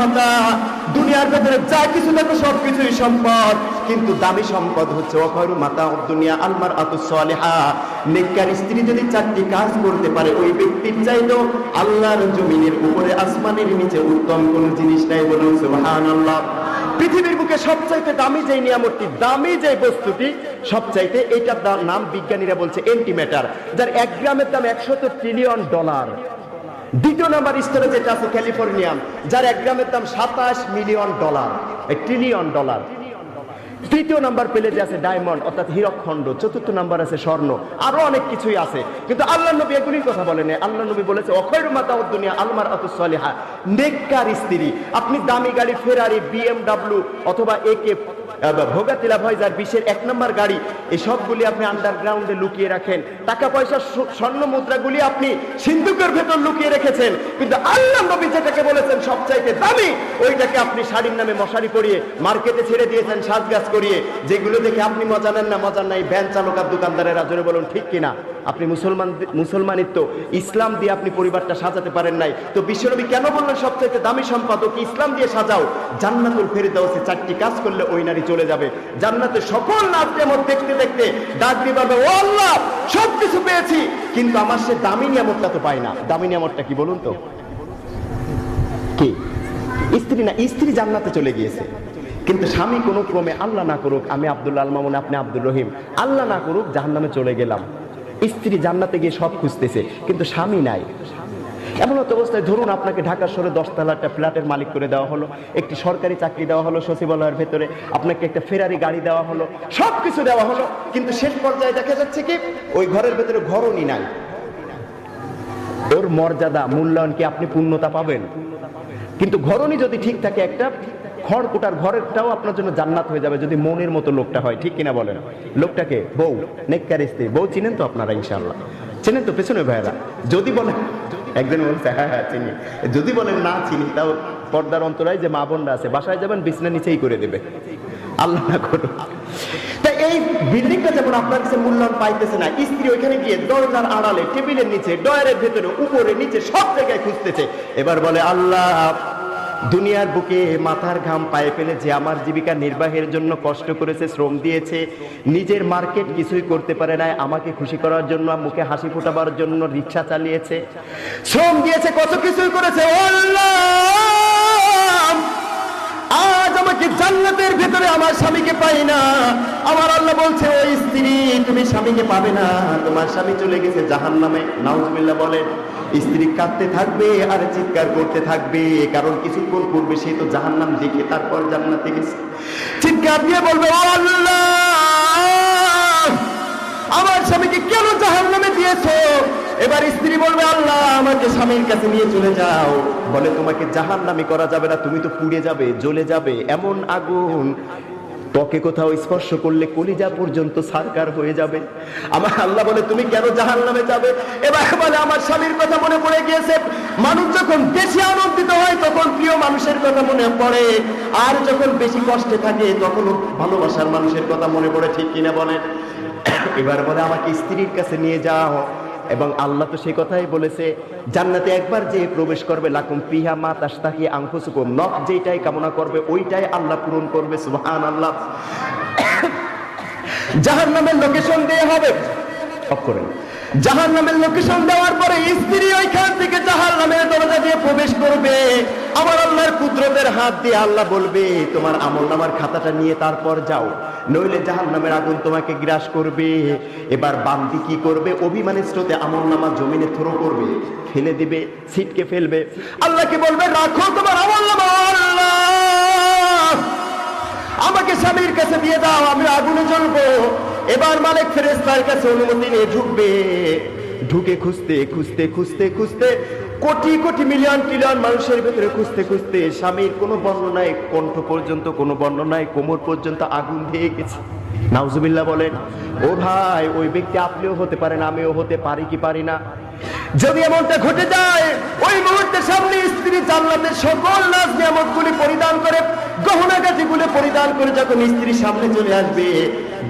মাতা, দুনিয়ার ভেতরে যা কিছু দেখো সবকিছুই সম্পদ, কিন্তু দামি সম্পদ হচ্ছে ওয়াখায়রু মাতাউদ দুনিয়া আল মারআতুস সালিহা। নেককার স্ত্রী যদি 4টি কাজ করতে পারে, ওই ব্যক্তির চাইতেও আল্লাহর জমিনের উপরে আসমানের নিচে উত্তম কোন জিনিস নাই। বলুন সুবহানাল্লাহ। পৃথিবীর বুকে সবচাইতে দামি যে নিয়ামতটি, দামি যে বস্তুটি সবচাইতে, এইটার নাম বিজ্ঞানীরা বলছে অ্যান্টিম্যাটার, যার 1 গ্রামের দাম $100 ট্রিলিয়ন। দ্বিতীয় নাম্বার স্তরে যেটা আছে ক্যালিফোর্নিয়াম, যার 1 গ্রামের দাম $27 মিলিয়ন, ট্রিলিয়ন ডলার। তৃতীয় নাম্বার পেলে যে আছে ডায়মন্ড অর্থাৎ হীরকখণ্ড। চতুর্থ নাম্বার আছে স্বর্ণ। আরো অনেক কিছুই আছে, কিন্তু আল্লাহ নবী এগুলির কথা বলেন। আল্লাহ নবী বলেছে ওয়াখায়রু মাতাউদ দুনিয়া আল মারআতুস সালিহা। নেককার স্ত্রী। আপনি দামি গাড়ি ফেরারি, BMW অথবা AK ভোগাতিলা ভয়জার 20-এর 1 নম্বর গাড়ি, এই সবগুলি আপনি আন্ডারগ্রাউন্ডে লুকিয়ে রাখেন। টাকা পয়সা স্বর্ণ মুদ্রাগুলি আপনি সিন্ধুকের ভেতর লুকিয়ে রেখেছেন, কিন্তু আল্লাহ নবী যেটাকে বলেছেন সবচাইতে দামি, ওইটাকে আপনি শাড়ির নামে মশারি পরিয়ে মার্কেটে ছেড়ে দিয়েছেন সাজগাজ করিয়ে, যেগুলো দেখে আপনি মজা নেন না, মজা নাই ভ্যান চালক আর দোকানদারেরা। জোরে বলুন ঠিক কিনা? আপনি মুসলমানিত্ব ইসলাম দিয়ে আপনি পরিবারটা সাজাতে পারেন নাই, তো বিশ্বনবী কেন বললেন সবচাইতে দামি সম্পদ ওকে ইসলাম দিয়ে সাজাও? জান্নাতুল ফেরদাউসে 4টি কাজ করলে ওই নারী চলে যাবে জান্নাতে। সকল নাচ যেমন দেখতে দেখতে ডাক দিয়ে বলবে, ও আল্লাহ সবকিছু পেয়েছি, কিন্তু আমার সে দামি নিয়ামতটা তো পাই না। দামি নিয়ামতটা কি বলুন তো? কি? স্ত্রী না? স্ত্রী জান্নাতে চলে গিয়েছে, কিন্তু স্বামী কোনো ক্রমে, আল্লাহ না করুক, আমি আব্দুল আল মামুন, আপনি আব্দুর রহিম, আল্লাহ না করুক জাহান্নামে চলে গেলাম। স্ত্রী জান্নাতে গিয়ে সব খুঁজতেছে, কিন্তু স্বামী নাই। এমন একটা অবস্থায় ধরুন আপনাকে ঢাকার শহরে 10 তলা একটা ফ্ল্যাটের মালিক করে দেওয়া হলো, একটি সরকারি চাকরি দেওয়া হলো সচিবালয়ের ভেতরে, আপনাকে একটা ফেরারি গাড়ি দেওয়া হলো, সবকিছু দেওয়া হলো, কিন্তু শেষ পর্যায়ে দেখা যাচ্ছে কি ওই ঘরের ভেতরে ঘরণই নাই। ওর মর্যাদা মূল্যায়ন কি আপনি পূর্ণতা পাবেন? কিন্তু ঘরণই যদি ঠিক থাকে, একটা খড়কুটার ঘরেরটাও আপনার জন্য জান্নাত হয়ে যাবে যদি মনের মতো লোকটা হয়। ঠিক কিনা বলেন? লোকটাকে বউ, নেককার স্ত্রী। বউ চিনেন তো আপনারা? ইনশাআল্লাহ চেনেন তো পেছনে ভাইয়েরা? যদি বলেন, একজন বলছে হ্যাঁ হ্যাঁ চিনি, যদি বলেন না চিনি, তাও পর্দার অন্তরায় যে মা বোনরা আছে বাসায় যাবেন, বিছনা নিচেই করে দেবে, আল্লাহ না করুন। তাই এই বিল্ডিংটা যেমন আপনার কাছে মূল্যায়ন পাইতেছে না, স্ত্রী ওইখানে গিয়ে দরজার আড়ালে, টেবিলের নিচে, ডয়ারের ভেতরে, উপরে নিচে সব জায়গায় খুঁজতেছে। এবার বলে, আল্লাহ দুনিয়ার বুকে মাথার ঘাম পায়ে ফেলে যে আমার জীবিকা নির্বাহের জন্য কষ্ট করেছে, শ্রম দিয়েছে, নিজের মার্কেট কিছুই করতে পারে না, আমাকে খুশি করার জন্য, মুখে হাসি ফোটাবার জন্য রিক্সা চালিয়েছে, শ্রম দিয়েছে, কত কিছুই করেছে, আল্লাহ আজ আমাকে জান্নাতের ভেতরে আমার স্বামীকে পাই না। আমার আল্লাহ বলছে, ওই স্ত্রী তুমি স্বামীকে পাবে না, তোমার স্বামী চলে গেছে জাহান্নামে। নাউজুবিল্লাহ বলেন। স্ত্রী কাঁদতে থাকবে আর চিৎকার করতে থাকবে, কারণ কিছুক্ষণ পূর্বে সে তো জাহান্নাম দেখে তারপর জান্নাতে গেছে। চিৎকার দিয়ে বলবে, ও আল্লাহ আমার স্বামীকে কেন জাহান্নামে দিয়েছো? এবার স্ত্রী বলবে, আল্লাহ আমাকে স্বামীর কাছে নিয়ে চলে যাও। বলে, তোমাকে জাহান্নামী করা যাবে না, তুমি তো পুড়ে যাবে, জ্বলে যাবে, এমন আগুন ত্বকে কোথাও স্পর্শ করলে কলিজা পর্যন্ত সারকার হয়ে যাবে। আমার আল্লাহ বলে, তুমি কেন জাহান্নামে যাবে? এবার বলে, আমার স্বামীর কথা মনে পড়ে গিয়েছে। মানুষ যখন বেশি আনন্দিত হয় তখন প্রিয় মানুষের কথা মনে পড়ে, আর যখন বেশি কষ্টে থাকে তখন ভালোবাসার মানুষের কথা মনে পড়ে। ঠিক কিনা বলেন? এবার বলে, আমাকে স্ত্রীর কাছে নিয়ে যাও। এবং আল্লাহ তো সেই কথাই বলেছে, জান্নাতে একবার যে প্রবেশ করবে, লাকুম ফিহা মা তাশতাহি আনফুসুকুম, নফস যেটাই কামনা করবে ওইটাই আল্লাহ পূরণ করবে। সুবহানাল্লাহ। জাহান্নামের লোকেশন দেয়া হবে, অফ করেন। জাহান্নামের লোকেশন দেওয়ার পরে স্ত্রী ওইখান থেকে জাহান্নামের দরজা দিয়ে প্রবেশ করবে। আমার আল্লাহর কুদরতের হাত দিয়ে আল্লাহ বলবে, তোমার আমলনামার খাতাটা নিয়ে তারপর যাও, নইলে জাহান্নামের আগুন তোমাকে গ্রাস করবে। এবার বান্দি কি করবে? অভিমানের স্রোতে আমলনামা জমিনে থ্রো করবে, ফেলে দিবে, ছিটকে ফেলবে। আল্লাহকে বলবে, রাখো তোমার আমলনামা, আল্লাহ আমাকে স্বামীর কাছে দিয়ে দাও, আমি আগুনে জ্বলবো। এবার মালিক ফেরেশতার কাছে অনুমতি নিয়ে ঢুকবে। ঢুকে খুঁজতে খুঁজতে খুঁজতে খুঁজতে কোটি কোটি মিলিয়ন ট্রিলিয়ন মানুষের ভেতরে খুঁজতে খুঁজতে স্বামীর কোনো বর্ণনায় কণ্ঠ পর্যন্ত, কোনো বর্ণনায় কোমর পর্যন্ত আগুন দিয়ে গেছে। নাউজুবিল্লাহ বলেন। ও ভাই, ওই ব্যক্তি আপনিও হতে পারেন, আমিও হতে পারি কি পারি না? যদি এমনটা ঘটে যায়, ওই মুহূর্তে সামনে স্ত্রী জান্নাতের সকল নাজ নিয়ামতগুলি পরিধান করে, গহনাগাটিগুলি পরিধান করে যখন স্ত্রীর সামনে চলে আসবে,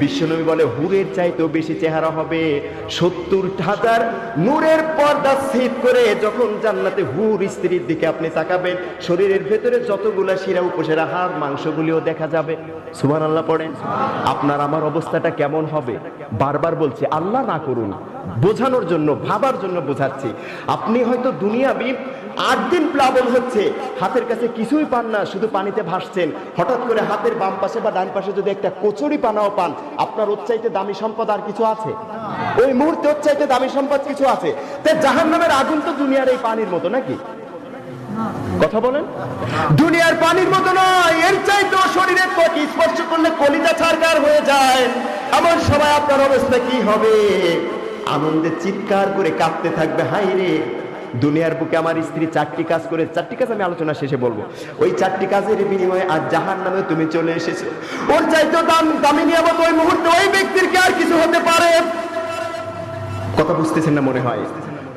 বিশ্বনবী বলে হুরের চাইতেও বেশি চেহারা হবে। 70,000 নূরের পর্দা ছেদ করে যখন জান্নাতে হুর স্ত্রীর দিকে আপনি তাকাবেন, শরীরের ভেতরে যতগুলা শিরা উপশিরা হাড় মাংসগুলিও দেখা যাবে। সুবহানাল্লাহ পড়েন। আপনার আমার অবস্থাটা কেমন হবে? বারবার বলছি, আল্লাহ না করুন, বোঝানোর জন্য, ভাবার জন্য বোঝাচ্ছি। আপনি হয়তো দুনিয়াবি 8 দিন প্লাবন হচ্ছে, হাতের কাছে কিছুই পান না, শুধু পানিতে ভাসছেন। হঠাৎ করে হাতের বাম পাশে বা ডান পাশে যদি একটা কচুরি পানাও পান, আপনার ওর চাইতে দামি সম্পদ আর কিছু আছে? ওই মুহূর্তে ওর চাইতে দামি সম্পদ কিছু আছে? তাই জাহান্নামের আগুন তো দুনিয়ার এই পানির মতো নাকি? কথা বলেন। দুনিয়ার পানির মতো নয়, এর চাইতে শরীরের ত্বক স্পর্শ করলে কলিজা ছারখার হয়ে যায়। এমন সময় আপনার অবস্থা কি হবে? আনন্দে চিৎকার করে কাঁদতে থাকবে, হাই রে, দুনিয়ার বুকে আমার স্ত্রী 4টি কাজ করে, 4টি কাজ আমি আলোচনা শেষে বলবো, ওই 4টি কাজের বিনিময়ে আজ জাহান্নামে তুমি চলে এসেছো। ওর চাইতে দামি নিয়ামত ওই মুহূর্তে ওই ব্যক্তির কি আর কিছু হতে পারে? কথা বুঝতেছেন না মনে হয়।